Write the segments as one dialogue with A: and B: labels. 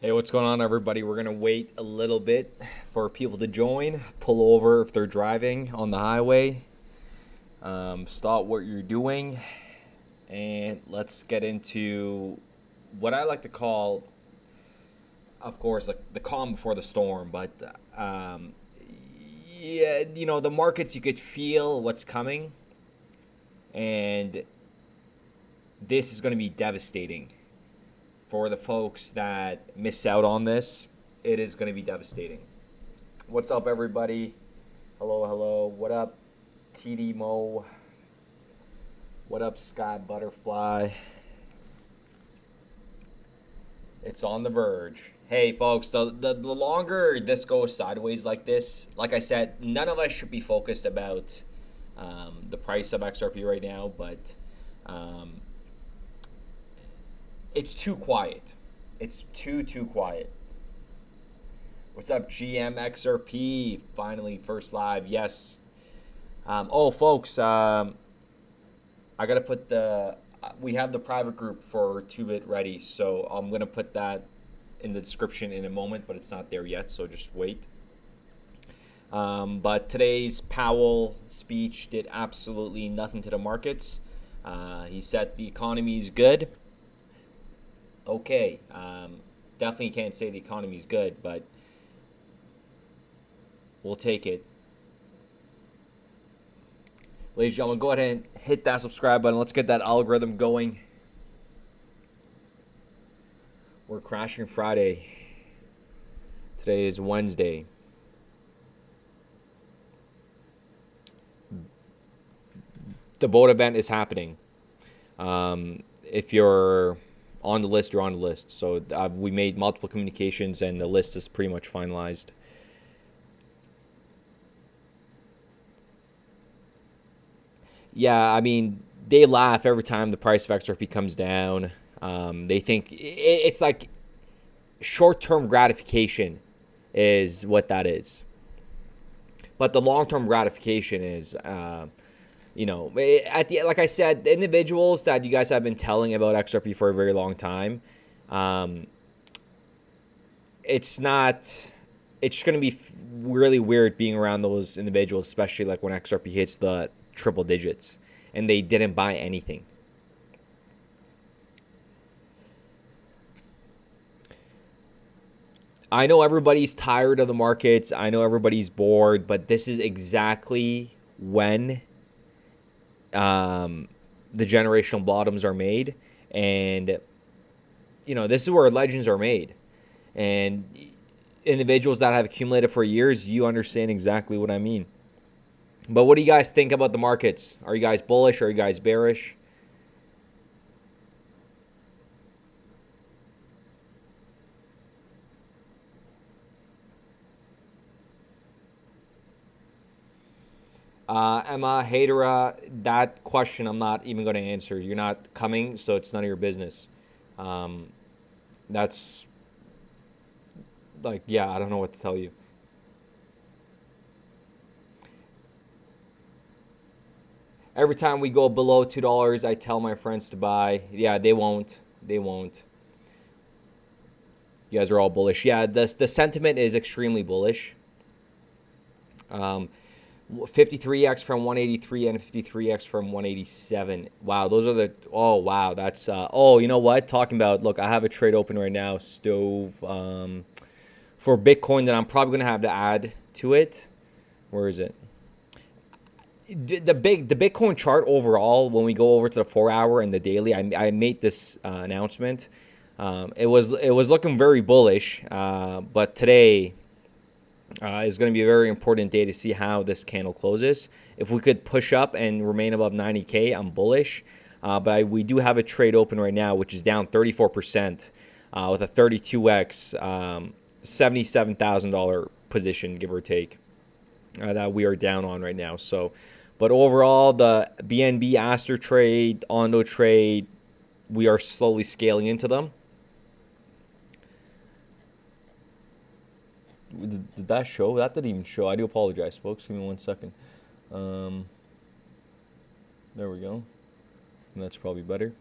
A: Hey, what's going on, everybody? We're gonna wait a little bit for people to join. Pull over if they're driving on the highway. Stop what you're doing, and let's get into what I like to call, of course, like the calm before the storm. But yeah, the markets, you could feel what's coming, and this is going to be devastating. For the folks that miss out on this, it is going to be devastating. What's up, everybody? Hello. What up, TD Mo? What up, Sky Butterfly? It's on the verge. Hey, folks, the longer this goes sideways like this, like I said, none of us should be focused about the price of XRP right now, but it's too quiet. It's too quiet. What's up, GMXRP? Finally, first live. Yes. Folks, I gotta put we have the private group for 2-bit ready, so I'm gonna put that in the description in a moment, but it's not there yet, so just wait. But today's Powell speech did absolutely nothing to the markets. He said the economy is good. Okay, definitely can't say the economy's good, but we'll take it. Ladies and gentlemen, go ahead and hit that subscribe button. Let's get that algorithm going. We're crashing Friday. Today is Wednesday. The boat event is happening. If you're on the list, you're on the list. So we made multiple communications, and the list is pretty much finalized. Yeah, I mean, they laugh every time the price of XRP comes down. They think it's like short-term gratification is what that is. But the long-term gratification is, like I said, the individuals that you guys have been telling about XRP for a very long time, it's just going to be really weird being around those individuals, especially like when XRP hits the triple digits and they didn't buy anything. I know everybody's tired of the markets. I know everybody's bored, but this is exactly when the generational bottoms are made, and this is where legends are made. And individuals that have accumulated for years, you understand exactly what I mean. But what do you guys think about the markets? Are you guys bullish? Are you guys bearish? Emma Hadera, that question I'm not even going to answer. You're not coming, so it's none of your business. That's like, yeah, I don't know what to tell you. Every time we go below $2, I tell my friends to buy. Yeah, they won't. They won't. You guys are all bullish. Yeah, the sentiment is extremely bullish. 53x from 183 and 53x from 187. Wow, those are the, oh wow, that's you know what, talking about, look, I have a trade open right now, Stove, for Bitcoin that I'm probably gonna have to add to it. Where is it? The Bitcoin chart overall, when we go over to the 4-hour and the daily, I made this announcement. It was looking very bullish, but today is going to be a very important day to see how this candle closes. If we could push up and remain above 90K, I'm bullish. But we do have a trade open right now, which is down 34% with a 32x, $77,000 position, give or take, that we are down on right now. So, but overall, the BNB Aster trade, Ondo trade, we are slowly scaling into them. Did that show? That didn't even show. I do apologize, folks. Give me 1 second. There we go. And that's probably better.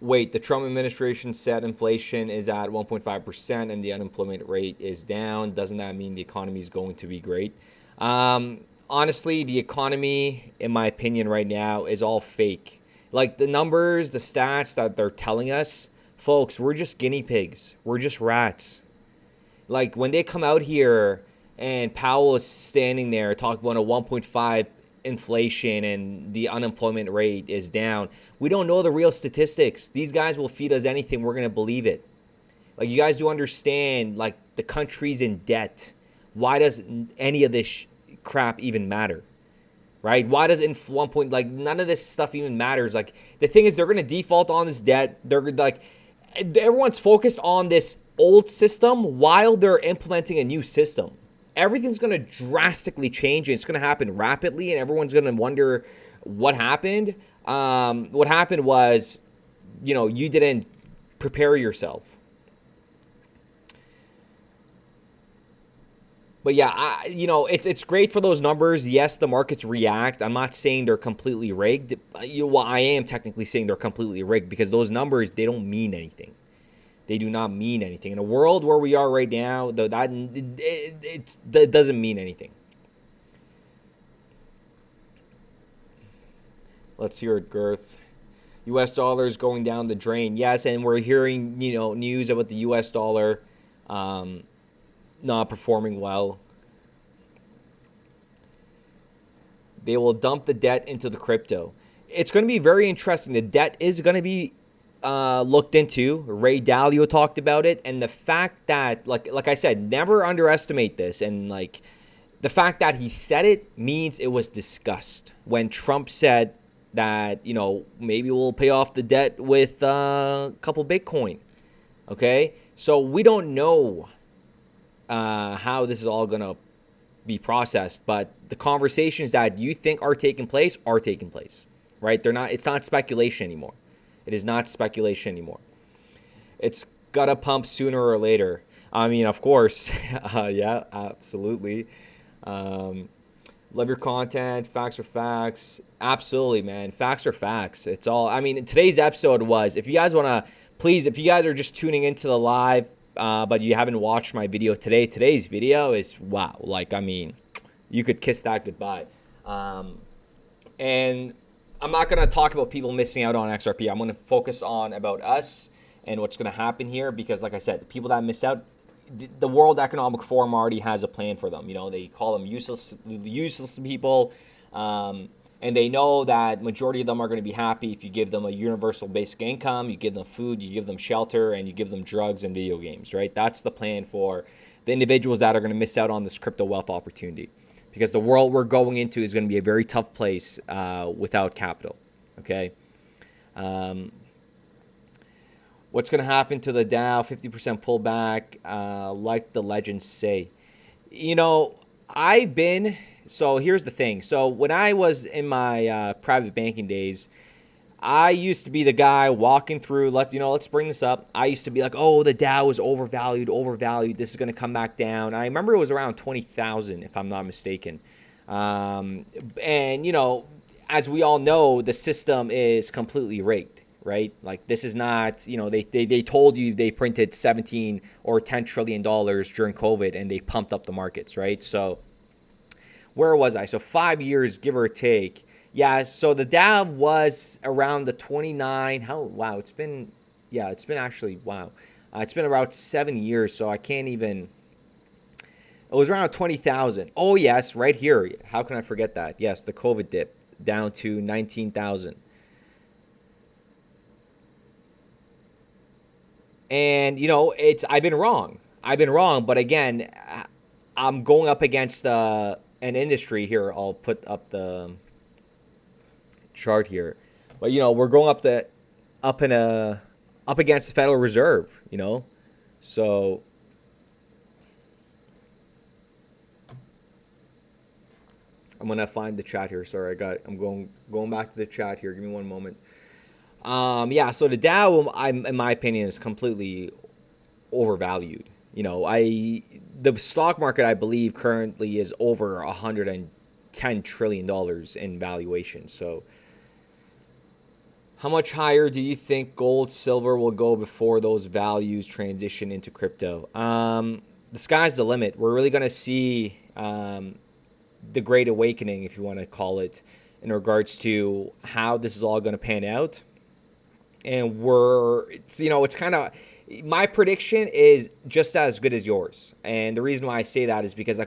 A: Wait, the Trump administration said inflation is at 1.5% and the unemployment rate is down. Doesn't that mean the economy is going to be great? Honestly, the economy, in my opinion, right now is all fake. Like the numbers, the stats that they're telling us, folks, we're just guinea pigs. We're just rats. Like when they come out here and Powell is standing there talking about a 1.5 inflation and the unemployment rate is down, we don't know the real statistics. These guys will feed us anything. We're going to believe it. Like you guys do understand, like the country's in debt. Why does any of this crap even matter? Right? Why does none of this stuff even matters? Like the thing is, they're going to default on this debt. They're like, everyone's focused on this old system while they're implementing a new system. Everything's going to drastically change, and it's going to happen rapidly, and everyone's going to wonder what happened. What happened was, you didn't prepare yourself. But yeah, it's great for those numbers. Yes, the markets react. I'm not saying they're completely rigged. Well, I am technically saying they're completely rigged because those numbers, they don't mean anything. They do not mean anything. In a world where we are right now, that doesn't mean anything. Let's hear it, Girth. U.S. dollar is going down the drain. Yes, and we're hearing, news about the U.S. dollar not performing well. They will dump the debt into the crypto. It's going to be very interesting. The debt is going to be looked into. Ray Dalio talked about it, and the fact that, like I said, never underestimate this. And like the fact that he said it means it was discussed. When Trump said that, maybe we'll pay off the debt with a couple Bitcoin. Okay, so we don't know how this is all gonna be processed, but the conversations that you think are taking place, right? They're not. It's not speculation anymore. It is not speculation anymore. It's gotta pump sooner or later. I mean, of course. Yeah, absolutely. Love your content. Facts are facts. Absolutely, man. Facts are facts. It's all. I mean, today's episode was. If you guys wanna, please. If you guys are just tuning into the live, but you haven't watched my video today, today's video is wow. Like, I mean, you could kiss that goodbye. And I'm not going to talk about people missing out on XRP. I'm going to focus on about us and what's going to happen here because, like I said, the people that miss out, the World Economic Forum already has a plan for them. They call them useless people, and they know that majority of them are going to be happy if you give them a universal basic income, you give them food, you give them shelter, and you give them drugs and video games, right? That's the plan for the individuals that are going to miss out on this crypto wealth opportunity. Because the world we're going into is going to be a very tough place without capital, okay? What's going to happen to the Dow? 50% pullback, like the legends say. So here's the thing. So when I was in my private banking days, I used to be the guy walking through, let's bring this up. I used to be like, oh, the Dow is overvalued. This is going to come back down. I remember it was around 20,000, if I'm not mistaken. And, as we all know, the system is completely rigged, right? Like this is not, they told you they printed 17 or $10 trillion during COVID and they pumped up the markets, right? So where was I? So 5 years, give or take. Yeah, so the Dow was around the 29. Wow, it's been actually, wow. It's been about 7 years, so I can't even. It was around 20,000. Oh, yes, right here. How can I forget that? Yes, the COVID dip down to 19,000. And, I've been wrong, but again, I'm going up against an industry here. I'll put up the chart here, but we're going up against the Federal Reserve, so I'm gonna find the chat here. Sorry, I'm going back to the chat here. Give me one moment. Yeah, so the Dow, in my opinion, is completely overvalued. The stock market, I believe, currently is over $110 trillion in valuation. So How much higher do you think gold, silver will go before those values transition into crypto? The sky's the limit. We're really going to see the Great Awakening, if you want to call it, in regards to how this is all going to pan out. And it's kind of, my prediction is just as good as yours. And the reason why I say that is because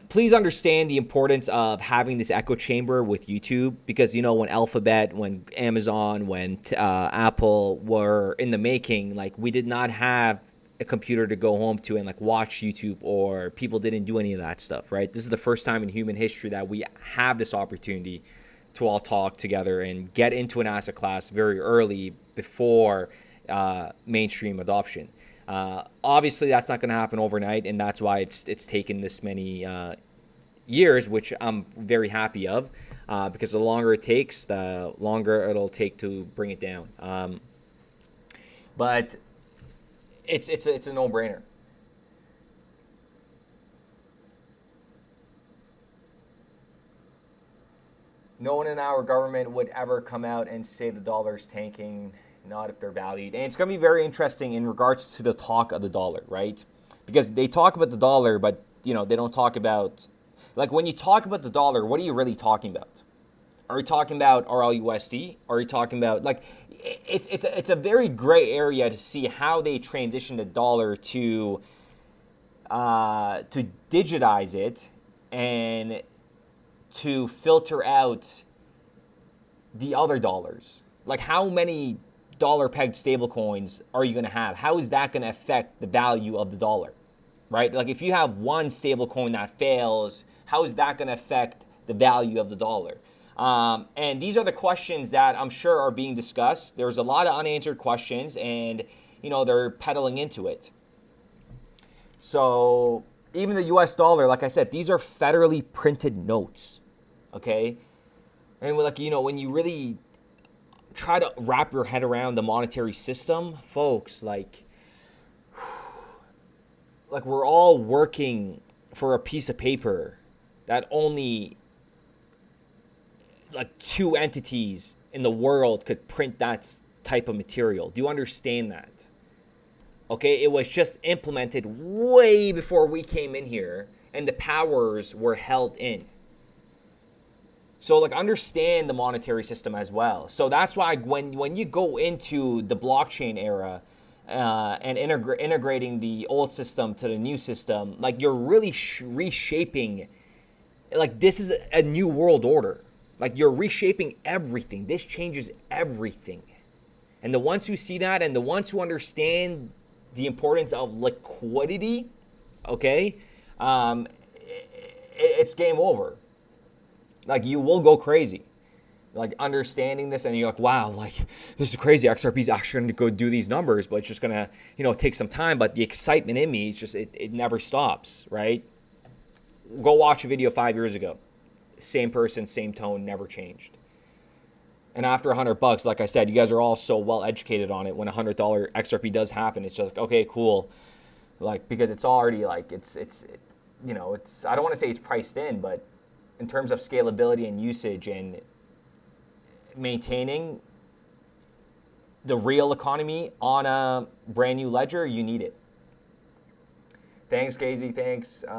A: please understand the importance of having this echo chamber with YouTube, because when Alphabet, when Amazon, when Apple were in the making, we did not have a computer to go home to and watch YouTube, or people didn't do any of that stuff, right? This is the first time in human history that we have this opportunity to all talk together and get into an asset class very early before mainstream adoption. Obviously, that's not going to happen overnight, and that's why it's taken this many years, which I'm very happy of, because the longer it takes, the longer it'll take to bring it down. But it's a no-brainer. No one in our government would ever come out and say the dollar's tanking, not if they're valued. And it's going to be very interesting in regards to the talk of the dollar, right? Because they talk about the dollar, but they don't talk about, when you talk about the dollar, what are you really talking about? Are you talking about RLUSD? Are you talking about it's a very gray area to see how they transition the dollar to digitize it and to filter out the other dollars. How many dollar pegged stablecoins are you going to have? How is that going to affect the value of the dollar, right? If you have one stablecoin that fails, how is that going to affect the value of the dollar? And these are the questions that I'm sure are being discussed. There's a lot of unanswered questions, and they're peddling into it. So even the US dollar, like I said, these are federally printed notes, okay? And when you really try to wrap your head around the monetary system, folks, we're all working for a piece of paper that only two entities in the world could print that type of material. Do you understand that? Okay, it was just implemented way before we came in here, and the powers were held in. So understand the monetary system as well. So that's why when you go into the blockchain era and integrating the old system to the new system, you're really reshaping. This is a new world order. You're reshaping everything. This changes everything. And the ones who see that, and the ones who understand the importance of liquidity, okay, it's game over. You will go crazy. Understanding this, and you're wow, this is crazy. XRP is actually going to go do these numbers, but it's just going to, take some time. But the excitement in me, it never stops, right? Go watch a video 5 years ago. Same person, same tone, never changed. And after $100, like I said, you guys are all so well educated on it. When $100 XRP does happen, it's just okay, cool. Because it's already it's I don't want to say it's priced in, but in terms of scalability and usage and maintaining the real economy on a brand new ledger, you need it. Thanks, Casey. Thanks. If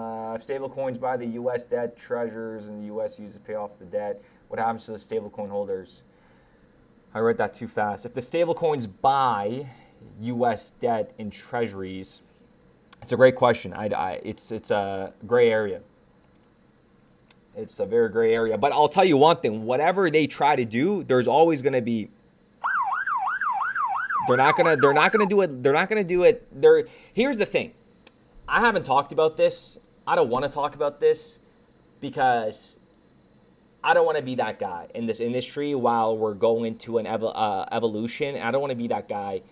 A: stablecoins buy the U.S. debt treasures and the U.S. uses to pay off the debt, what happens to the stablecoin holders? I read that too fast. If the stablecoins buy U.S. debt in treasuries, it's a great question. It's a gray area. It's a very gray area. But I'll tell you one thing. Whatever they try to do, there's always going to be. They're not gonna do it. Here's the thing. I haven't talked about this. I don't want to talk about this because I don't want to be that guy in this industry while we're going into an evolution. I don't want to be that guy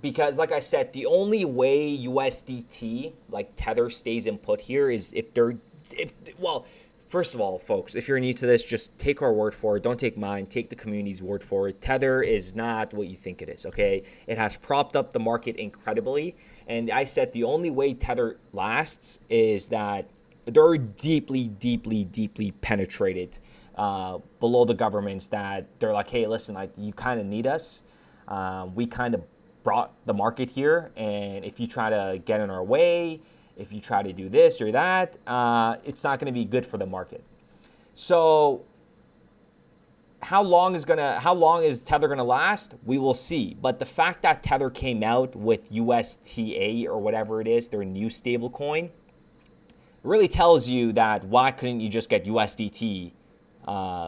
A: because, like I said, the only way USDT, Tether, stays in put here is first of all, folks, if you're new to this, just take our word for it. Don't take mine. Take the community's word for it. Tether is not what you think it is, okay? It has propped up the market incredibly. And I said the only way Tether lasts is that they're deeply, deeply, deeply penetrated below the governments that they're like, hey, listen, like you kind of need us. We kind of brought the market here, and if you try to get in our way, if you try to do this or that, it's not going to be good for the market. So how long is Tether gonna last? We will see. But the fact that Tether came out with USTA or whatever it is, their new stablecoin, really tells you that why couldn't you just get USDT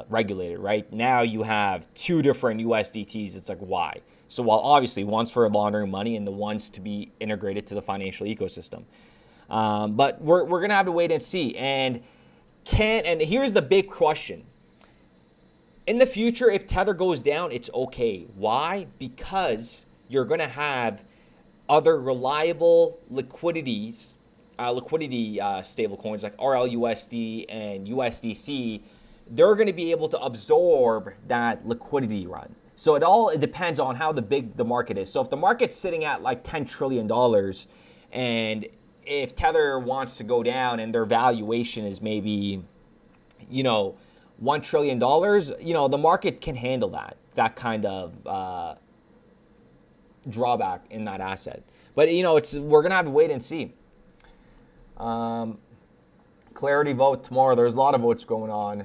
A: regulated, right? Now you have two different USDTs. It's like, why? So while obviously one's for laundering money and the one's to be integrated to the financial ecosystem. But we're gonna have to wait and see. And here's the big question. In the future, if Tether goes down, it's okay. Why? Because you're going to have other reliable liquidity stablecoins like RLUSD and USDC. They're going to be able to absorb that liquidity run. So it depends on how big the market is. So if the market's sitting at like $10 trillion and if Tether wants to go down and their valuation is maybe, $1 trillion, the market can handle that kind of drawback in that asset. But, we're going to have to wait and see. Clarity vote tomorrow. There's a lot of votes going on.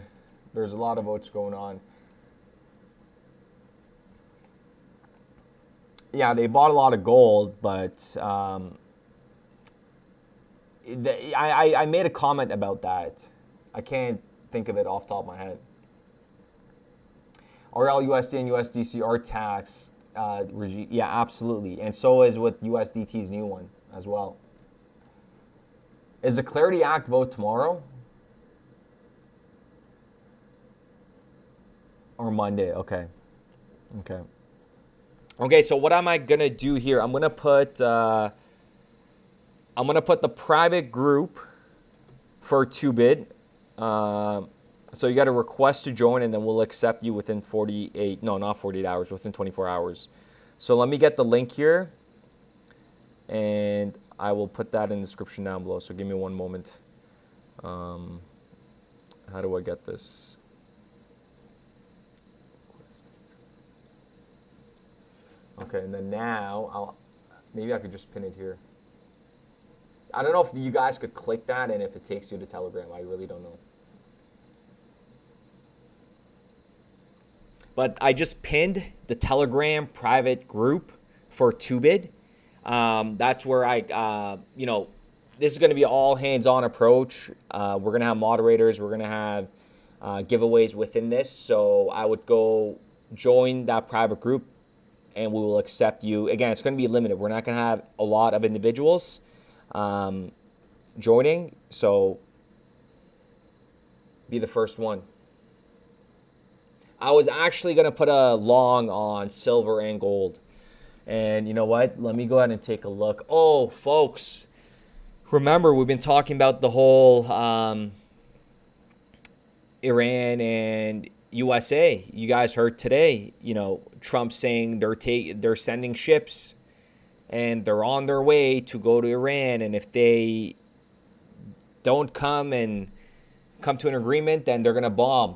A: Yeah, they bought a lot of gold, but I made a comment about that. I can't think of it off the top of my head. RLUSD and USDC are tax regime. Yeah, absolutely. And so is with USDT's new one as well. Is the Clarity Act vote tomorrow? Or Monday? Okay. Okay, so what am I going to do here? I'm going to put the private group for 2bid. So you got to request to join, and then we'll accept you within 48 hours, within 24 hours. So let me get the link here, and I will put that in the description down below. So give me one moment. How do I get this? Okay, and then now maybe I could just pin it here. I don't know if you guys could click that and if it takes you to Telegram. I really don't know. But I just pinned the Telegram private group for 2bid. That's where this is going to be all hands-on approach. We're going to have moderators. We're going to have giveaways within this. So I would go join that private group, and we will accept you. Again, it's going to be limited. We're not going to have a lot of individuals joining. So be the first one. I was actually going to put a long on silver and gold. And you know what? Let me go ahead and take a look. Oh, folks, remember we've been talking about the whole Iran and USA. You guys heard today, Trump saying they're sending ships and they're on their way to go to Iran. And if they don't come to an agreement, then they're going to bomb.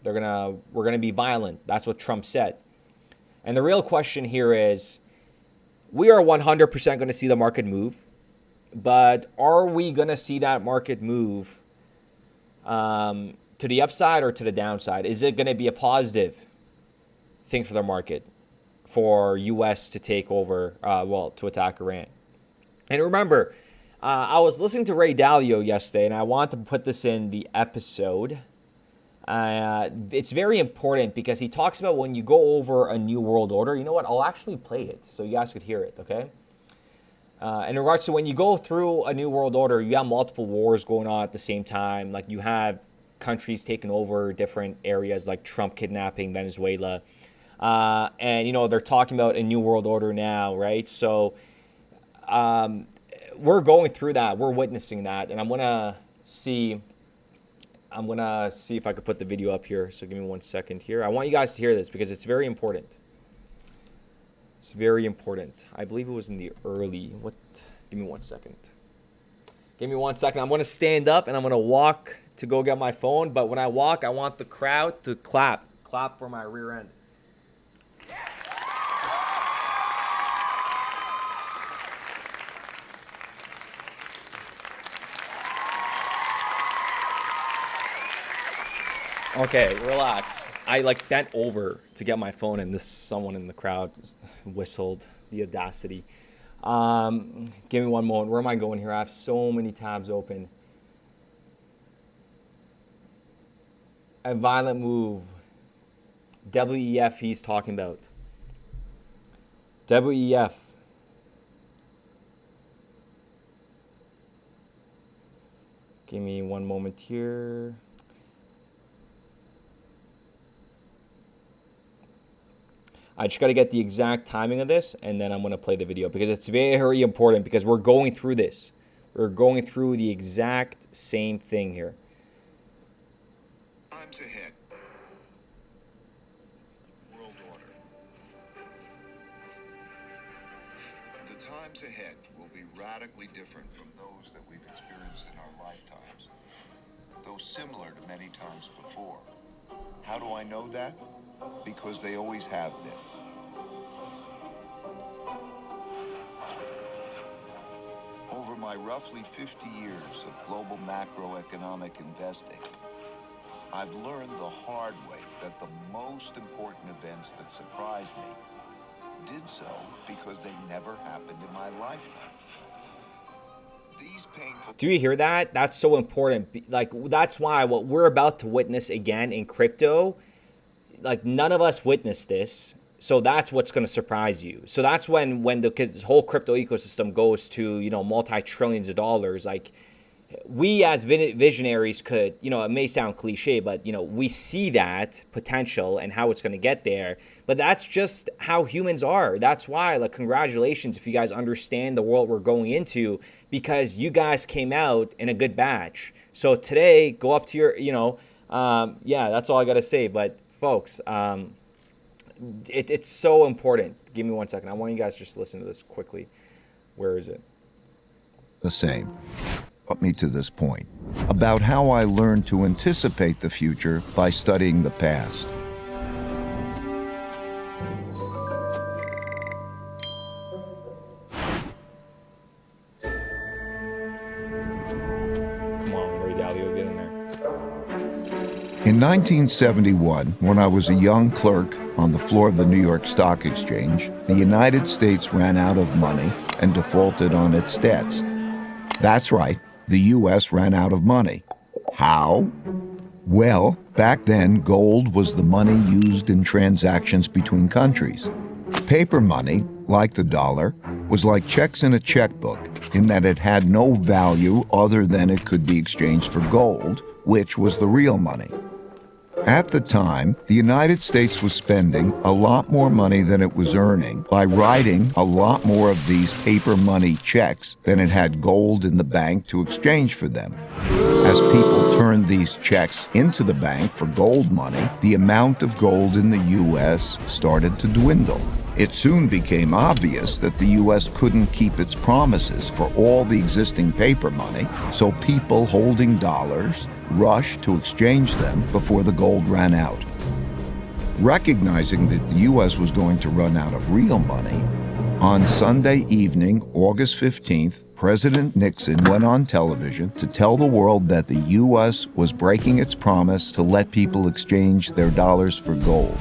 A: We're going to be violent. That's what Trump said. And the real question here is, we are 100% going to see the market move, but are we going to see that market move to the upside or to the downside? Is it going to be a positive thing for the market for U.S. to take over, to attack Iran? And remember, I was listening to Ray Dalio yesterday, and I want to put this in the episode. It's very important because he talks about when you go over a new world order. You know what? I'll actually play it so you guys could hear it, okay? In regards to when you go through a new world order, you have multiple wars going on at the same time. Like you have countries taking over different areas, like Trump kidnapping Venezuela. And, they're talking about a new world order now, right? So we're going through that. We're witnessing that. And I'm going to see if I could put the video up here. So give me 1 second here. I want you guys to hear this because it's very important. It's very important. I believe it was in the early. Give me 1 second. I'm going to stand up and I'm going to walk to go get my phone, but when I walk, I want the crowd to clap for my rear end. Okay, relax. I like bent over to get my phone, and someone in the crowd whistled. The audacity. Give me one moment. Where am I going here? I have so many tabs open. A violent move. WEF he's talking about. WEF. Give me one moment here. I just got to get the exact timing of this, and then I'm going to play the video because it's very important because we're going through this. We're going through the exact same thing here.
B: Times ahead. World order. The times ahead will be radically different from those that we've experienced in our lifetimes, though similar to many times before. How do I know that? Because they always have been. Over my roughly 50 years of global macroeconomic investing, I've learned the hard way that the most important events that surprised me did so because they never happened in my lifetime. These painful...
A: Do you hear that? That's so important. Like, that's why what we're about to witness again in crypto, like none of us witnessed this, so that's what's going to surprise you. So that's when the whole crypto ecosystem goes to, you know, multi-trillions of dollars. Like, we as visionaries could, you know, it may sound cliche, but, you know, we see that potential and how it's going to get there. But that's just how humans are. That's why, like, congratulations if you guys understand the world we're going into, because you guys came out in a good batch. So today, go up to your, you know, yeah, that's all I got to say. But folks, it's so important. Give me 1 second. I want you guys to just listen to this quickly. Where is it?
B: The same. Brought me to this point about how I learned to anticipate the future by studying the past.
A: Come on, Dalio, get in there.
B: In 1971, when I was a young clerk on the floor of the New York Stock Exchange, the United States ran out of money and defaulted on its debts. That's right, the U.S. ran out of money. How? Well, back then, gold was the money used in transactions between countries. Paper money, like the dollar, was like checks in a checkbook in that it had no value other than it could be exchanged for gold, which was the real money. At the time, the United States was spending a lot more money than it was earning by writing a lot more of these paper money checks than it had gold in the bank to exchange for them. As people turned these checks into the bank for gold money, the amount of gold in the U.S. started to dwindle. It soon became obvious that the U.S. couldn't keep its promises for all the existing paper money, so people holding dollars rushed to exchange them before the gold ran out. Recognizing that the U.S. was going to run out of real money, on Sunday evening, August 15th, President Nixon went on television to tell the world that the U.S. was breaking its promise to let people exchange their dollars for gold.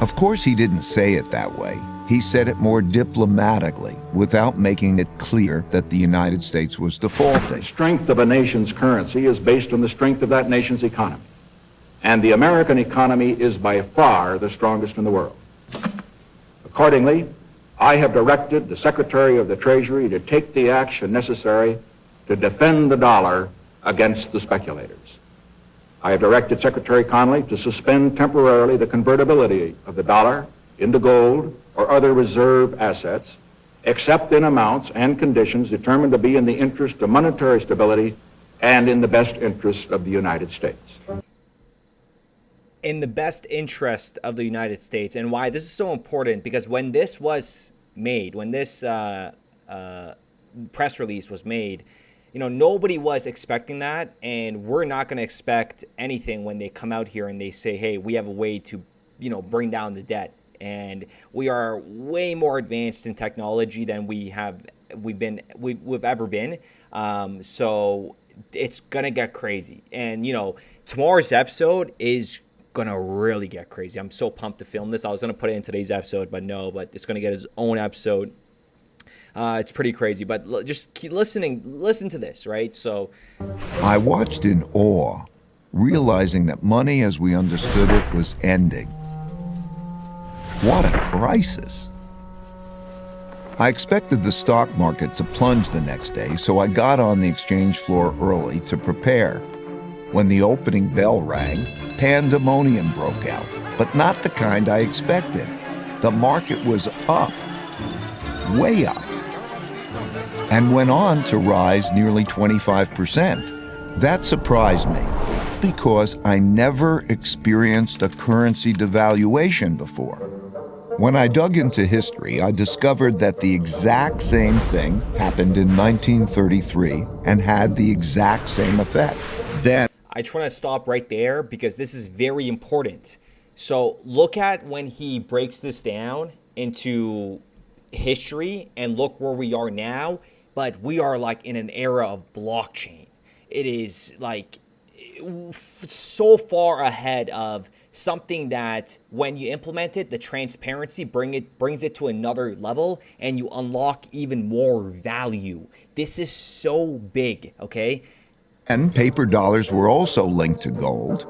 B: Of course, he didn't say it that way. He said it more diplomatically, without making it clear that the United States was defaulting.
C: The strength of a nation's currency is based on the strength of that nation's economy. And the American economy is by far the strongest in the world. Accordingly, I have directed the Secretary of the Treasury to take the action necessary to defend the dollar against the speculators. I have directed Secretary Connally to suspend temporarily the convertibility of the dollar into gold or other reserve assets, except in amounts and conditions determined to be in the interest of monetary stability and in the best interest of the United States.
A: In the best interest of the United States. And why this is so important, because when this was made, when this press release was made, nobody was expecting that, and we're not going to expect anything when they come out here and they say, hey, we have a way to, bring down the debt. And we are way more advanced in technology than we've ever been. So it's going to get crazy. And, tomorrow's episode is going to really get crazy. I'm so pumped to film this. I was going to put it in today's episode, but it's going to get its own episode. It's pretty crazy, but just keep listening. Listen to this, right? So
B: I watched in awe, realizing that money as we understood it was ending. What a crisis. I expected the stock market to plunge the next day, so I got on the exchange floor early to prepare. When the opening bell rang, pandemonium broke out, but not the kind I expected. The market was up, way up, and went on to rise nearly 25%. That surprised me because I never experienced a currency devaluation before. When I dug into history, I discovered that the exact same thing happened in 1933 and had the exact same effect. Then
A: I just want to stop right there because this is very important. So look at when he breaks this down into history and look where we are now. But we are like in an era of blockchain. It is like so far ahead of something that when you implement it, the transparency brings it to another level and you unlock even more value. This is so big, okay?
B: And paper dollars were also linked to gold,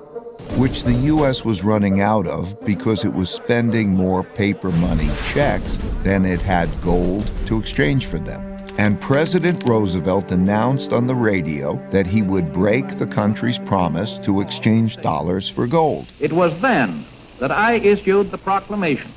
B: which the U.S. was running out of because it was spending more paper money checks than it had gold to exchange for them. And President Roosevelt announced on the radio that he would break the country's promise to exchange dollars for gold.
D: It was then that I issued the proclamation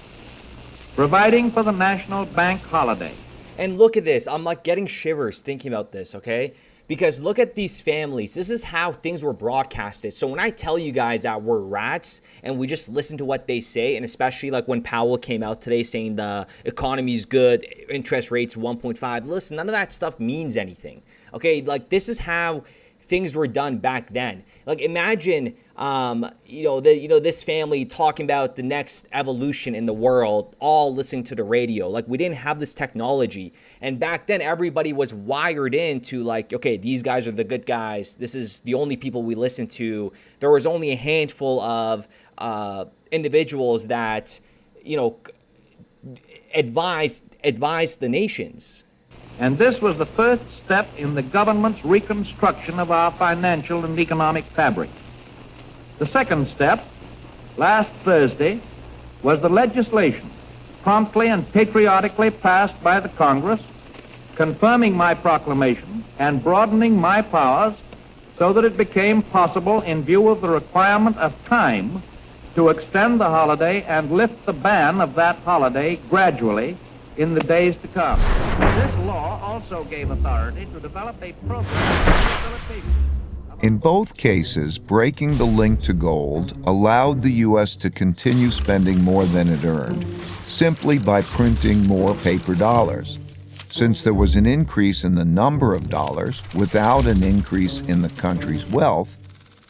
D: providing for the national bank holiday.
A: And look at this. I'm like getting shivers thinking about this, okay? Because look at these families. This is how things were broadcasted. So when I tell you guys that we're rats and we just listen to what they say, and especially like when Powell came out today saying the economy's good, interest rates 1.5, listen, none of that stuff means anything. Okay, like this is how things were done back then. Like imagine, this family talking about the next evolution in the world, all listening to the radio. Like we didn't have this technology. And back then everybody was wired into like, okay, these guys are the good guys. This is the only people we listen to. There was only a handful of individuals that, advised the nations.
D: And this was the first step in the government's reconstruction of our financial and economic fabric. The second step, last Thursday, was the legislation promptly and patriotically passed by the Congress, confirming my proclamation and broadening my powers so that it became possible, in view of the requirement of time, to extend the holiday and lift the ban of that holiday gradually in the days to come. This law also gave authority to develop a program of facilitation.
B: In both cases, breaking the link to gold allowed the U.S. to continue spending more than it earned, simply by printing more paper dollars. Since there was an increase in the number of dollars without an increase in the country's wealth,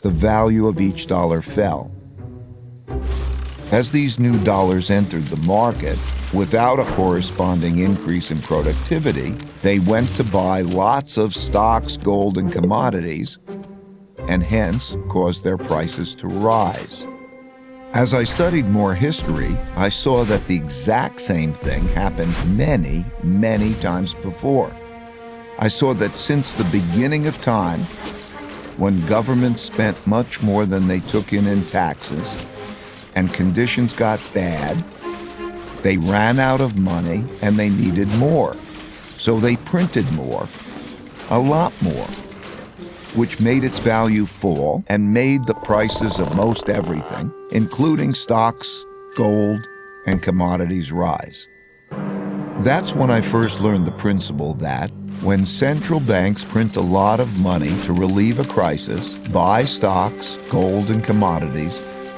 B: the value of each dollar fell. As these new dollars entered the market, without a corresponding increase in productivity, they went to buy lots of stocks, gold, and commodities, and hence caused their prices to rise. As I studied more history, I saw that the exact same thing happened many, many times before. I saw that since the beginning of time, when governments spent much more than they took in taxes, and conditions got bad, they ran out of money and they needed more. So they printed more, a lot more, which made its value fall and made the prices of most everything, including stocks, gold, and commodities, rise. That's when I first learned the principle that when central banks print a lot of money to relieve a crisis, buy stocks, gold, and commodities,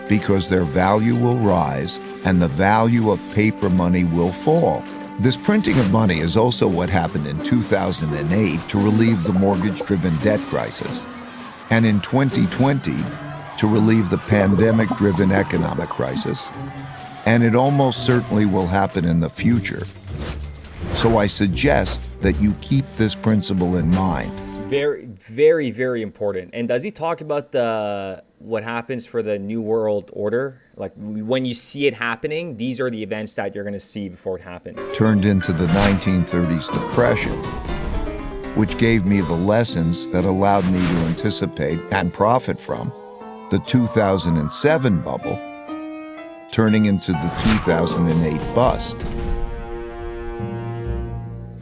B: because their value will rise and the value of paper money will fall. This printing of money is also what happened in 2008 to relieve the mortgage-driven debt crisis, and in 2020 to relieve the pandemic-driven economic crisis, and it almost certainly will happen in the future. So I suggest that you keep this principle in mind.
A: Very, very, very important. And does he talk about what happens for the New World Order? Like when you see it happening, these are the events that you're going to see before it happens.
B: Turned into the 1930s depression, which gave me the lessons that allowed me to anticipate and profit from the 2007 bubble, turning into the 2008 bust.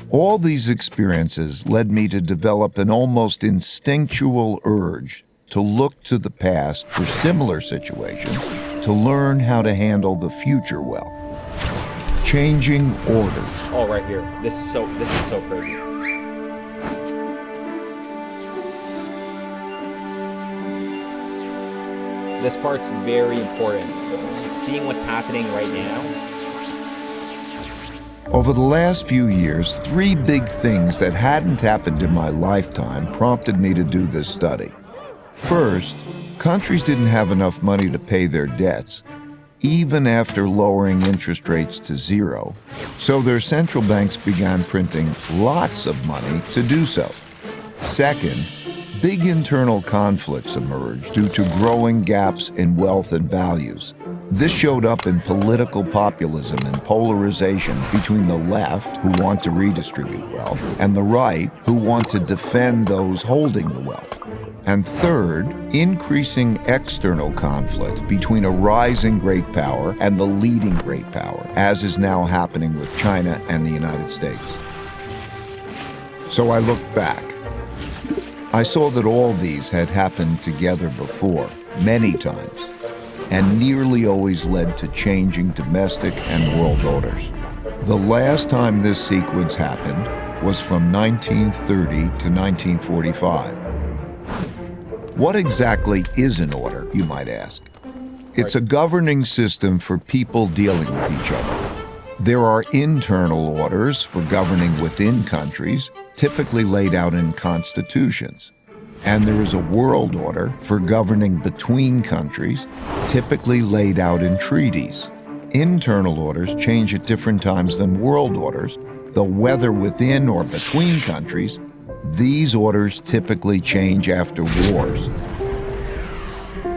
B: All these experiences led me to develop an almost instinctual urge to look to the past for similar situations to learn how to handle the future well. Changing orders.
A: Oh, right here. This is so crazy. This part's very important. Seeing what's happening right now.
B: Over the last few years, 3 big things that hadn't happened in my lifetime prompted me to do this study. First, countries didn't have enough money to pay their debts, even after lowering interest rates to 0. So their central banks began printing lots of money to do so. Second, big internal conflicts emerged due to growing gaps in wealth and values. This showed up in political populism and polarization between the left, who want to redistribute wealth, and the right, who want to defend those holding the wealth. And third, increasing external conflict between a rising great power and the leading great power, as is now happening with China and the United States. So I looked back. I saw that all these had happened together before, many times, and nearly always led to changing domestic and world orders. The last time this sequence happened was from 1930 to 1945. What exactly is an order, you might ask? It's a governing system for people dealing with each other. There are internal orders for governing within countries, typically laid out in constitutions. And there is a world order for governing between countries, typically laid out in treaties. Internal orders change at different times than world orders, though whether within or between countries, these orders typically change after wars.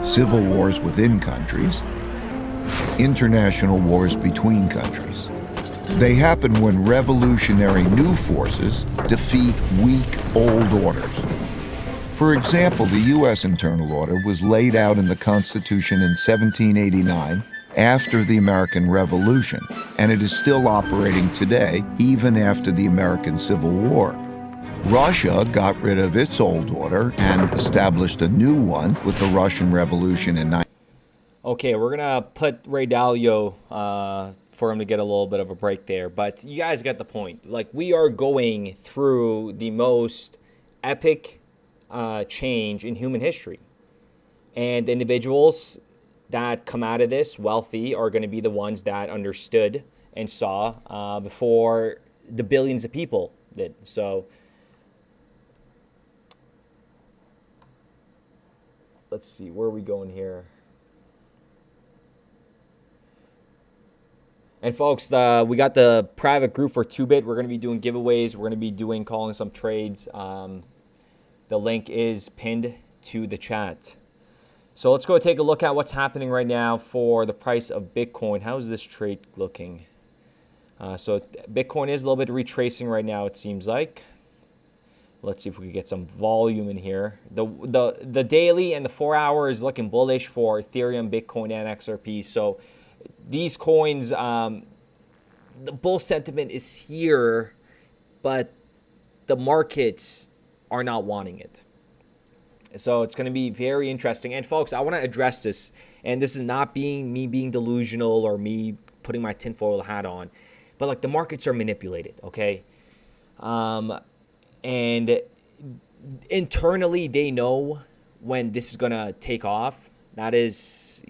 B: Civil wars within countries, international wars between countries. They happen when revolutionary new forces defeat weak old orders. For example, the U.S. internal order was laid out in the Constitution in 1789 after the American Revolution, and it is still operating today, even after the American Civil War. Russia got rid of its old order and established a new one with the Russian Revolution in 19...
A: Okay, we're going to put Ray Dalio for him to get a little bit of a break there, but you guys get the point. Like, we are going through the most epic change in human history. And individuals that come out of this wealthy are going to be the ones that understood and saw before the billions of people did. So let's see, where are we going here? And folks, we got the private group for 2-Bit. We're going to be doing giveaways. We're going to be calling some trades. The link is pinned to the chat. So let's go take a look at what's happening right now for the price of Bitcoin. How is this trade looking? So Bitcoin is a little bit retracing right now, it seems like. Let's see if we can get some volume in here. The daily and the 4-hour is looking bullish for Ethereum, Bitcoin, and XRP. So these coins, the bull sentiment is here, but the markets are not wanting it. So it's going to be very interesting. And folks, I want to address this, and this is not me being delusional or me putting my tinfoil hat on, but like the markets are manipulated, okay? And internally they know when this is going to take off. That is,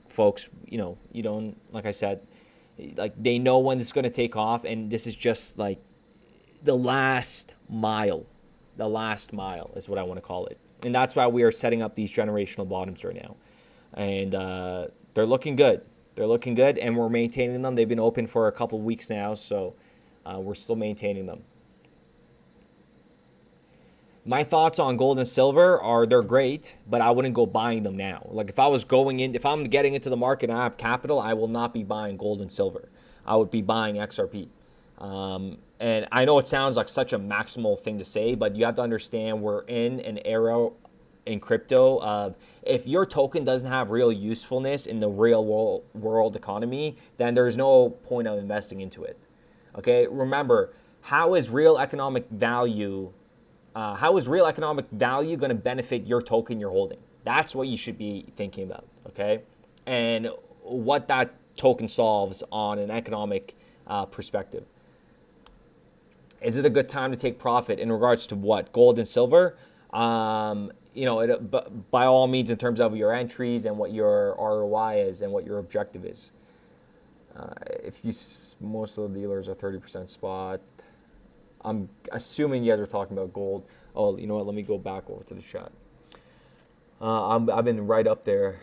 A: folks, you don't, like I said, Like, they know when this is going to take off, and this is just like the last mile. The last mile is what I want to call it. And that's why we are setting up these generational bottoms right now. And they're looking good. They're looking good, and we're maintaining them. They've been open for a couple of weeks now, so we're still maintaining them. My thoughts on gold and silver are they're great, but I wouldn't go buying them now. Like, if I'm getting into the market and I have capital, I will not be buying gold and silver. I would be buying XRP. And I know it sounds like such a maximal thing to say, but you have to understand we're in an era in crypto of, if your token doesn't have real usefulness in the real world economy, then there's no point of investing into it. Okay, remember, how is real economic value going to benefit your token you're holding? That's what you should be thinking about, okay? And what that token solves on an economic perspective. Is it a good time to take profit in regards to what? Gold and silver? You know, by all means, in terms of your entries and what your ROI is and what your objective is. Most of the dealers are 30% spot. I'm assuming you guys are talking about gold. Oh, you know what? Let me go back over to the chat. I've been right up there.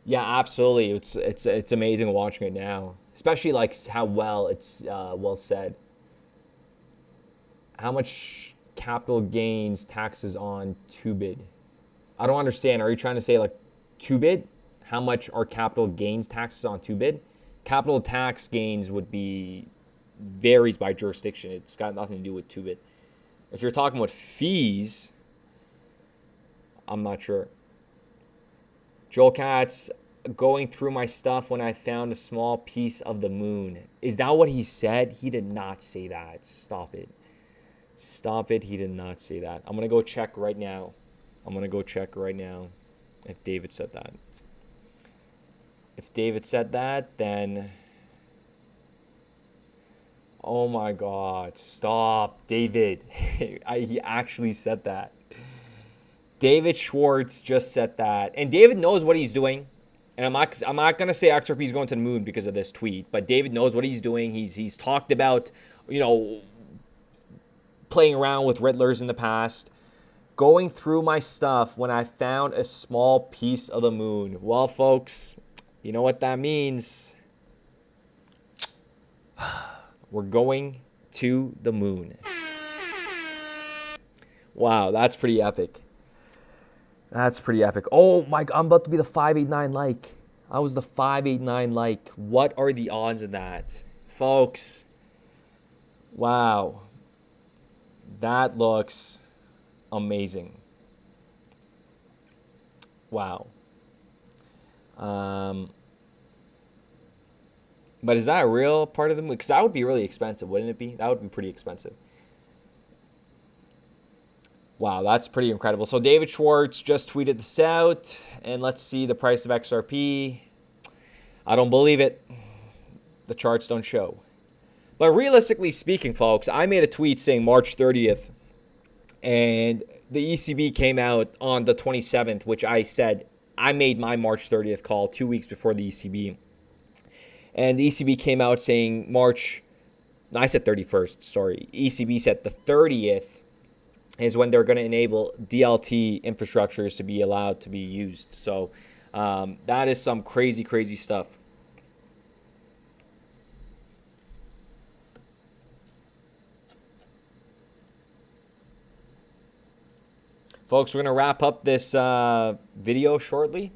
A: Yeah, absolutely. It's amazing watching it now, especially like how well it's well said. How much capital gains taxes on 2-bid? I don't understand. Are you trying to say like 2-bid? How much are capital gains taxes on 2-bid? Capital tax gains varies by jurisdiction. It's got nothing to do with 2-bid. If you're talking about fees, I'm not sure. Joel Katz, going through my stuff when I found a small piece of the moon. Is that what he said? He did not say that. Stop it. Stop it. He did not say that. I'm going to go check right now. If David said that. If David said that, then... Oh my God. Stop, David. He actually said that. David Schwartz just said that. And David knows what he's doing. And I'm not going to say XRP is going to the moon because of this tweet. But David knows what he's doing. He's talked about, you know, playing around with Riddlers in the past. Going through my stuff when I found a small piece of the moon. Well, folks, you know what that means. We're going to the moon. Wow, that's pretty epic. That's pretty epic. Oh my God, I'm about to be the 589 like. I was the 589 like. What are the odds of that? Folks, wow. That looks amazing. Wow. But is that a real part of the moon? Because that would be really expensive, wouldn't it be? That would be pretty expensive. Wow, that's pretty incredible. So David Schwartz just tweeted this out. And let's see the price of XRP. I don't believe it. The charts don't show. But realistically speaking, folks, I made a tweet saying March 30th. And the ECB came out on the 27th, which I said I made my March 30th call 2 weeks before the ECB. And the ECB came out saying I said 31st, sorry. ECB said the 30th is when they're going to enable DLT infrastructures to be allowed to be used. So that is some crazy, crazy stuff. Folks, we're going to wrap up this video shortly.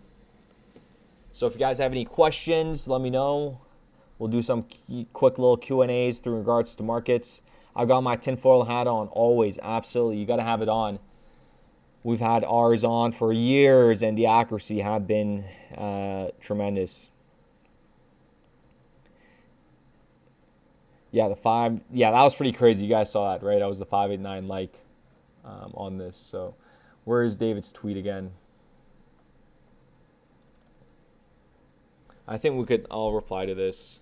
A: So if you guys have any questions, let me know. We'll do some quick little Q&As through regards to markets. I've got my tinfoil hat on always. Absolutely. You got to have it on. We've had ours on for years, and the accuracy have been tremendous. Yeah, that was pretty crazy. You guys saw that, right? I was the 589 like on this. So where is David's tweet again? I think I'll reply to this.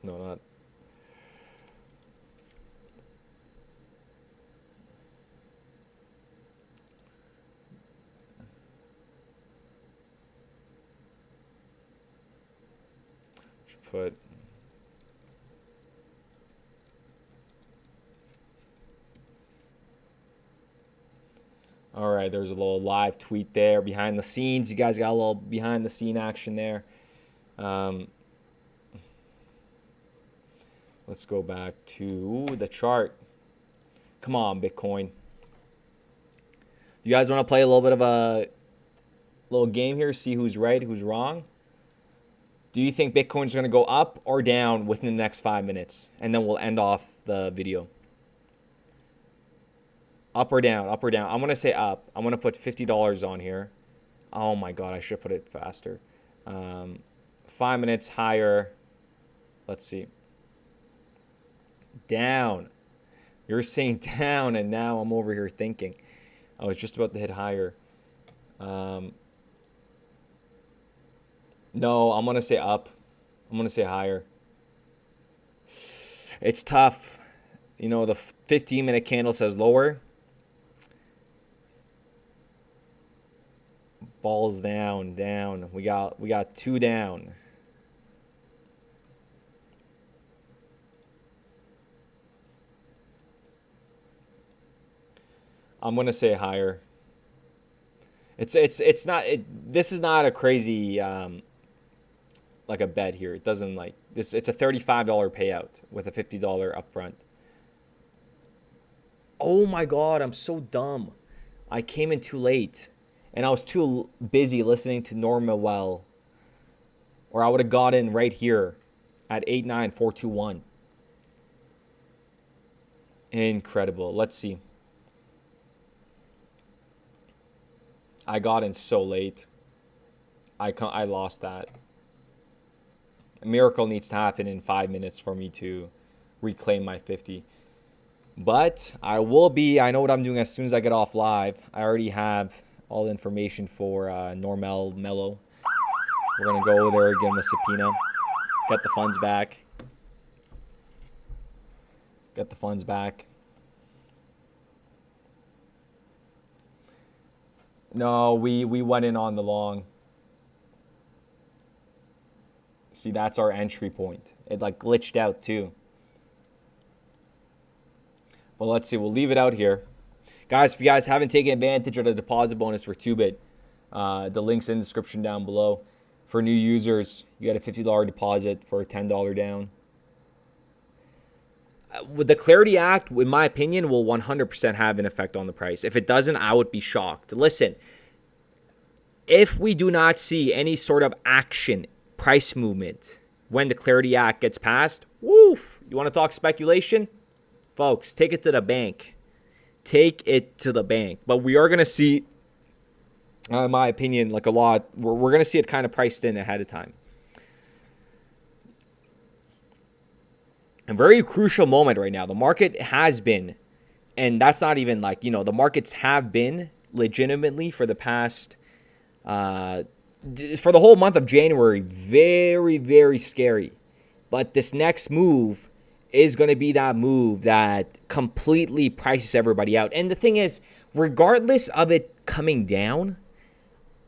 A: No, not. put. All right, there's a little live tweet there behind the scenes. You guys got a little behind the scene action there. Let's go back to the chart. Come on, Bitcoin. Do you guys want to play a little bit of a little game here, see who's right, who's wrong? Do you think Bitcoin's going to go up or down within the next 5 minutes? And then we'll end off the video. Up or down, up or down. I'm going to say up. I'm going to put $50 on here. Oh my God, I should put it faster. 5 minutes higher. Let's see. Down. You're saying down, and now I'm over here thinking. I was just about to hit higher. No, I'm going to say up. I'm going to say higher. It's tough. You know, the 15-minute candle says lower. Balls down, down. We got 2 down. I'm gonna say higher. It's not. This is not a crazy like a bet here. It doesn't like this. It's a $35 payout with a $50 upfront. Oh my God, I'm so dumb. I came in too late, and I was too busy listening to Norma Well, or I would have got in right here at 89421. Incredible. Let's see. I got in so late. I lost that. A miracle needs to happen in 5 minutes for me to reclaim my 50. But I will be, I know what I'm doing as soon as I get off live. I already have all the information for Normal Mello. We're going to go over there, give him a subpoena. Get the funds back. Get the funds back. No, we went in on the long. See, that's our entry point. It like glitched out too. Well, let's see. We'll leave it out here. Guys, if you guys haven't taken advantage of the deposit bonus for 2bit, the link's in the description down below. For new users, you get a $50 deposit for a $10 down. With the Clarity Act, in my opinion, will 100% have an effect on the price. If it doesn't, I would be shocked. Listen, if we do not see any sort of action, price movement, when the Clarity Act gets passed, woof, you want to talk speculation? Folks, take it to the bank. Take it to the bank. But we are going to see, in my opinion, like a lot, we're going to see it kind of priced in ahead of time. A very crucial moment right now. The market has been, and that's not even like, you know, the markets have been legitimately for the past, for the whole month of January, very, very scary. But this next move is going to be that move that completely prices everybody out. And the thing is, regardless of it coming down,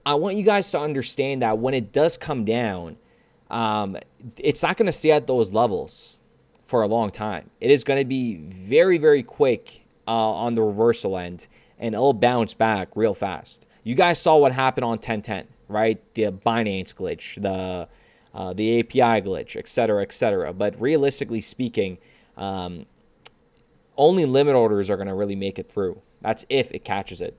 A: I want you guys to understand that when it does come down, it's not going to stay at those levels for a long time. It is going to be very, very quick on the reversal end, and it'll bounce back real fast. You guys saw what happened on 1010, right? The Binance glitch, the API glitch, etc., etc. But realistically speaking, only limit orders are going to really make it through. That's if it catches it.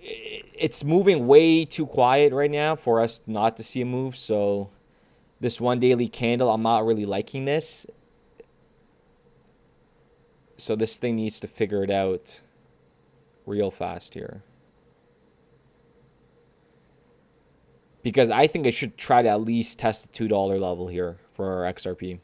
A: It's moving way too quiet right now for us not to see a move. So this one daily candle, I'm not really liking this. So this thing needs to figure it out real fast here. Because I think it should try to at least test the $2 level here for our XRP.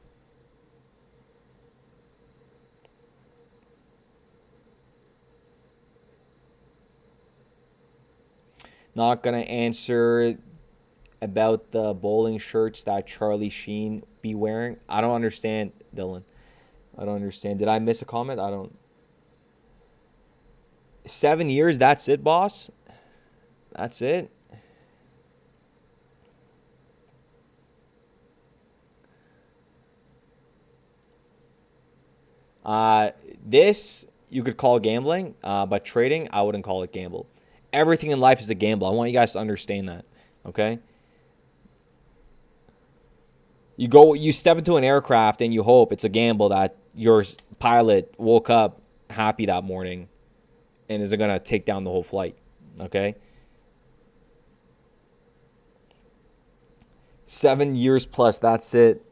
A: Not going to answer about the bowling shirts that Charlie Sheen be wearing. I don't understand, Dylan. I don't understand. Did I miss a comment? I don't. 7 years, that's it, boss? That's it. This you could call gambling, but trading, I wouldn't call it gamble. Everything in life is a gamble. I want you guys to understand that, okay? You step into an aircraft and you hope it's a gamble that your pilot woke up happy that morning and isn't going to take down the whole flight, okay? 7 years plus, that's it.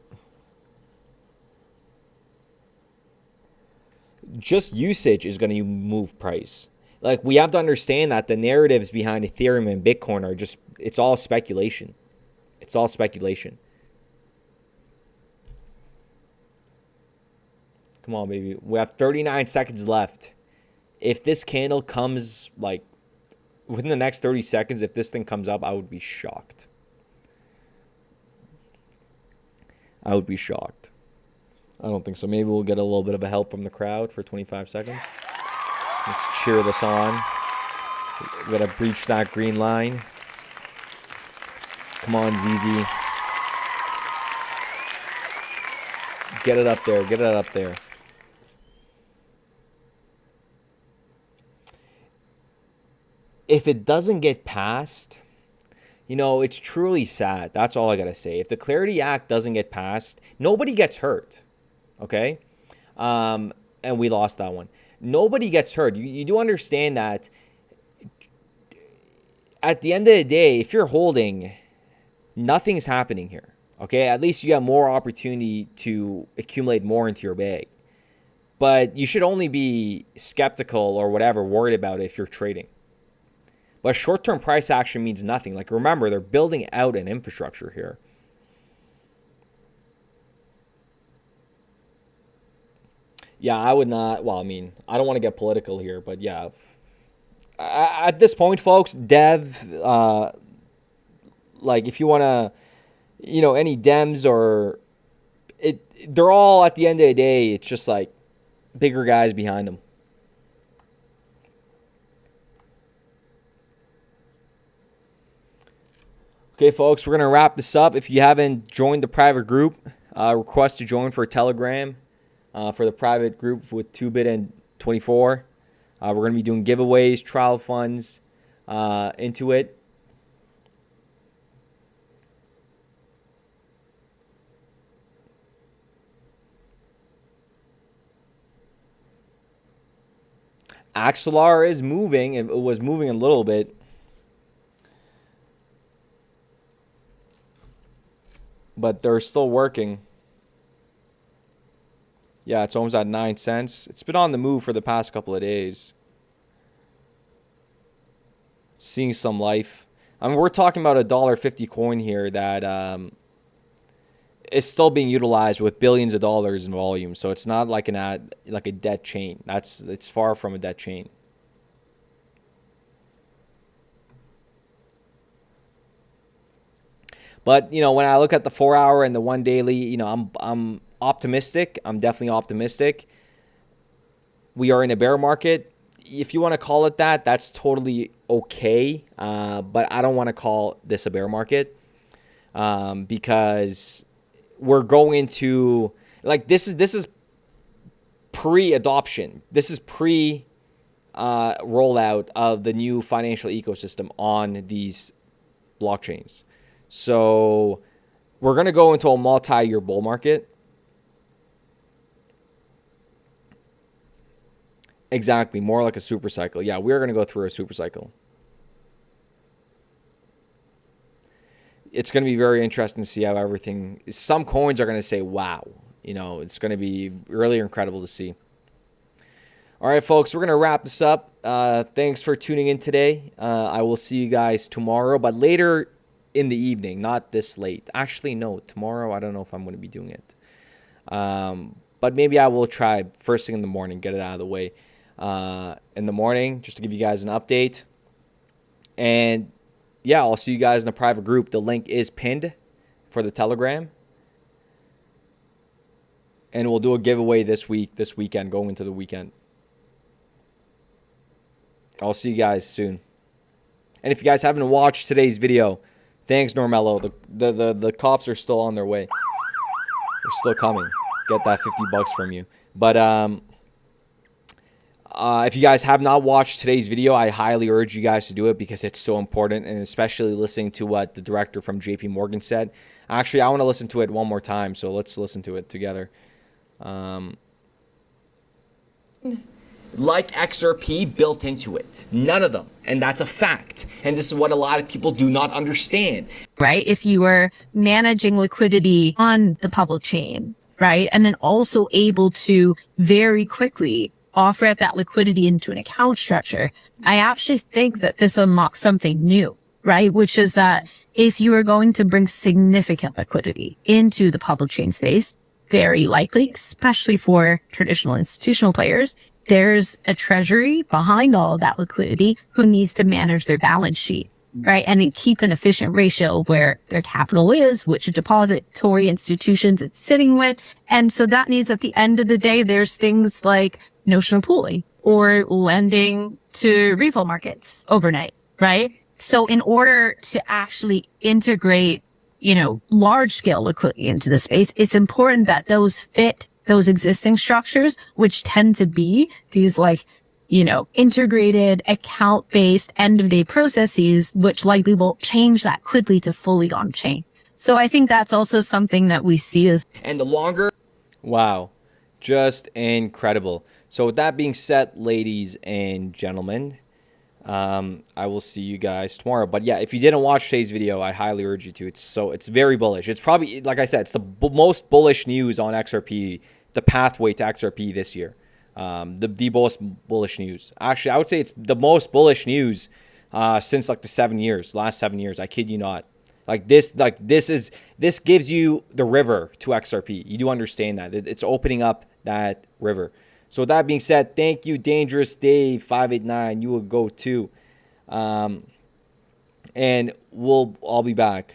A: Just usage is going to move price. Like, we have to understand that the narratives behind Ethereum and Bitcoin are just, it's all speculation. It's all speculation. Come on, baby. We have 39 seconds left. If this candle comes, like, within the next 30 seconds, if this thing comes up, I would be shocked. I would be shocked. I don't think so. Maybe we'll get a little bit of a help from the crowd for 25 seconds. Let's cheer this on. We gotta breach that green line. Come on, ZZ. Get it up there. Get it up there. If it doesn't get passed, you know, it's truly sad. That's all I gotta say. If the Clarity Act doesn't get passed, nobody gets hurt. Okay? And we lost that one. Nobody gets hurt. You do understand that at the end of the day, if you're holding, nothing's happening here. Okay? At least you have more opportunity to accumulate more into your bag. But you should only be skeptical or whatever, worried about it if you're trading. But short-term price action means nothing. Like, remember, they're building out an infrastructure here. Yeah, I would not. Well, I mean, I don't want to get political here, but yeah. At this point, folks, Dev, like, if you want to, you know, any Dems or they're all, at the end of the day, it's just like bigger guys behind them. Okay, folks, we're going to wrap this up. If you haven't joined the private group, request to join for Telegram for the private group with 2bit and 24. We're going to be doing giveaways, trial funds into it. Axelar is moving. It was moving a little bit. But they're still working. Yeah, it's almost at 9 cents. It's been on the move for the past couple of days. Seeing some life. I mean, we're talking about a $1.50 coin here that is still being utilized with billions of dollars in volume. So it's not like like a dead chain. It's far from a dead chain. But, you know, when I look at the 4-hour and the 1 daily, you know, I'm optimistic. I'm definitely optimistic. We are in a bear market. If you want to call it that, that's totally okay. But I don't want to call this a bear market because we're going to, like, this is pre-adoption. This is rollout of the new financial ecosystem on these blockchains. So we're going to go into a multi-year bull market. Exactly, more like a super cycle. Yeah, we're going to go through a super cycle. It's going to be very interesting to see how everything... Some coins are going to say, wow. You know, it's going to be really incredible to see. All right, folks, we're going to wrap this up. Thanks for tuning in today. I will see you guys tomorrow, but later in the evening, not this late. Actually, no, tomorrow, I don't know if I'm going to be doing it. But maybe I will try first thing in the morning, get it out of the way in the morning, just to give you guys an update. And yeah, I'll see you guys in the private group. The link is pinned for the Telegram. And we'll do a giveaway this weekend, going into the weekend. I'll see you guys soon. And if you guys haven't watched today's video, thanks, Normello. The cops are still on their way. They're still coming. Get that 50 bucks from you. But if you guys have not watched today's video, I highly urge you guys to do it because it's so important, and especially listening to what the director from JP Morgan said. Actually, I want to listen to it one more time, so let's listen to it together. Like XRP built into it. None of them. And that's a fact. And this is what a lot of people do not understand.
E: Right? If you were managing liquidity on the public chain, right? And then also able to very quickly offer up that liquidity into an account structure, I actually think that this unlocks something new, right? Which is that if you are going to bring significant liquidity into the public chain space, very likely, especially for traditional institutional players, there's a treasury behind all of that liquidity who needs to manage their balance sheet, right? And then keep an efficient ratio where their capital is, which depository institutions it's sitting with. And so that means at the end of the day, there's things like notional pooling or lending to repo markets overnight, right? So in order to actually integrate, large scale liquidity into the space, it's important that those fit those existing structures, which tend to be these integrated account-based end-of-day processes, which likely will change that quickly to fully on-chain. So I think that's also something that we see as...
A: And the longer... Wow. Just incredible. So with that being said, ladies and gentlemen, I will see you guys tomorrow. But yeah, if you didn't watch today's video, I highly urge you to. It's very bullish. It's probably, like I said, it's the most bullish news on XRP, the pathway to XRP this year. The most bullish news. Actually, I would say it's the most bullish news since like the last 7 years. I kid you not. This gives you the river to XRP. You do understand that. It's opening up that river. So with that being said, thank you, Dangerous Dave 589. You will go too. And I'll be back.